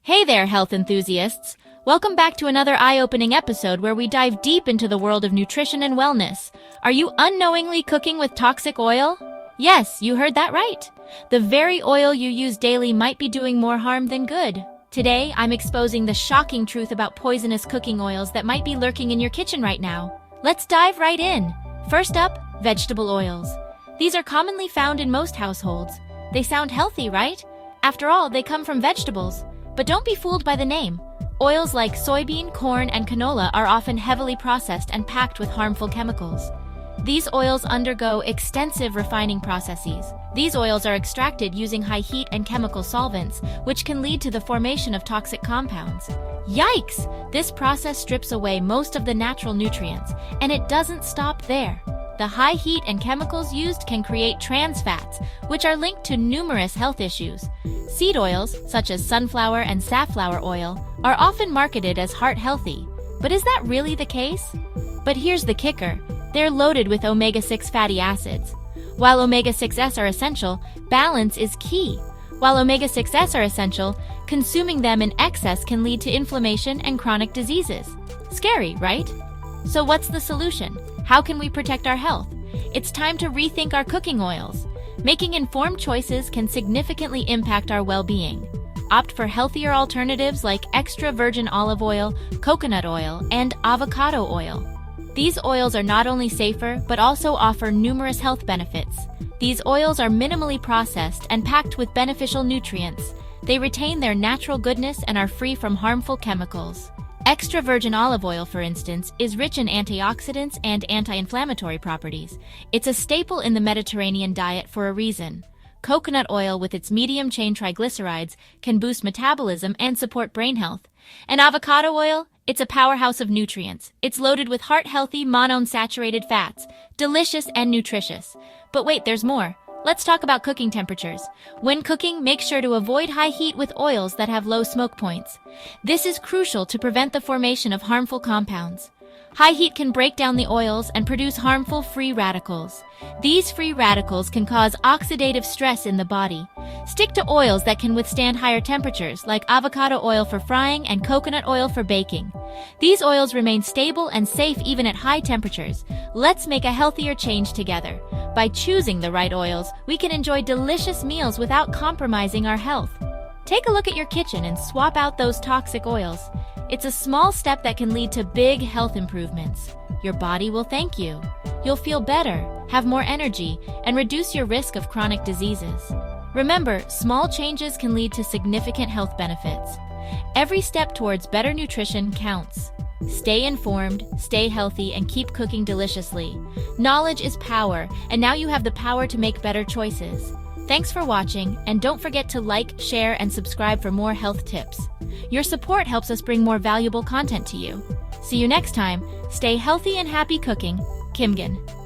Hey there, health enthusiasts! Welcome back to another eye-opening episode where we dive deep into the world of nutrition and wellness. Are you unknowingly cooking with toxic oil? Yes, you heard that right. The very oil you use daily might be doing more harm than good. Today, I'm exposing the shocking truth about poisonous cooking oils that might be lurking in your kitchen right now. Let's dive right in. First up, vegetable oils. These are commonly found in most households. They sound healthy, right? After all, they come from vegetables. But don't be fooled by the name. Oils like soybean, corn, and canola are often heavily processed and packed with harmful chemicals. These oils undergo extensive refining processes. These oils are extracted using high heat and chemical solvents, which can lead to the formation of toxic compounds. Yikes! This process strips away most of the natural nutrients, and it doesn't stop there. The high heat and chemicals used can create trans fats, which are linked to numerous health issues. Seed oils, such as sunflower and safflower oil, are often marketed as heart-healthy. But is that really the case? But here's the kicker. They're loaded with omega-6 fatty acids. While omega-6s are essential, balance is key. While omega-6s are essential, consuming them in excess can lead to inflammation and chronic diseases. Scary, right? So what's the solution? How can we protect our health? It's time to rethink our cooking oils. Making informed choices can significantly impact our well-being. Opt for healthier alternatives like extra virgin olive oil, coconut oil, and avocado oil. These oils are not only safer, but also offer numerous health benefits. These oils are minimally processed and packed with beneficial nutrients. They retain their natural goodness and are free from harmful chemicals. Extra virgin olive oil, for instance, is rich in antioxidants and anti-inflammatory properties. It's a staple in the Mediterranean diet for a reason. Coconut oil, with its medium-chain triglycerides, can boost metabolism and support brain health. And avocado oil? It's a powerhouse of nutrients. It's loaded with heart-healthy monounsaturated fats, delicious and nutritious. But wait, there's more. Let's talk about cooking temperatures. When cooking, make sure to avoid high heat with oils that have low smoke points. This is crucial to prevent the formation of harmful compounds. High heat can break down the oils and produce harmful free radicals. These free radicals can cause oxidative stress in the body. Stick to oils that can withstand higher temperatures, like avocado oil for frying and coconut oil for baking. These oils remain stable and safe even at high temperatures. Let's make a healthier change together. By choosing the right oils, we can enjoy delicious meals without compromising our health. Take a look at your kitchen and swap out those toxic oils. It's a small step that can lead to big health improvements. Your body will thank you. You'll feel better, have more energy, and reduce your risk of chronic diseases. Remember, small changes can lead to significant health benefits. Every step towards better nutrition counts. Stay informed, stay healthy, and keep cooking deliciously. Knowledge is power, and now you have the power to make better choices. Thanks for watching, and don't forget to like, share, and subscribe for more health tips. Your support helps us bring more valuable content to you. See you next time. Stay healthy and happy cooking. KimNgan.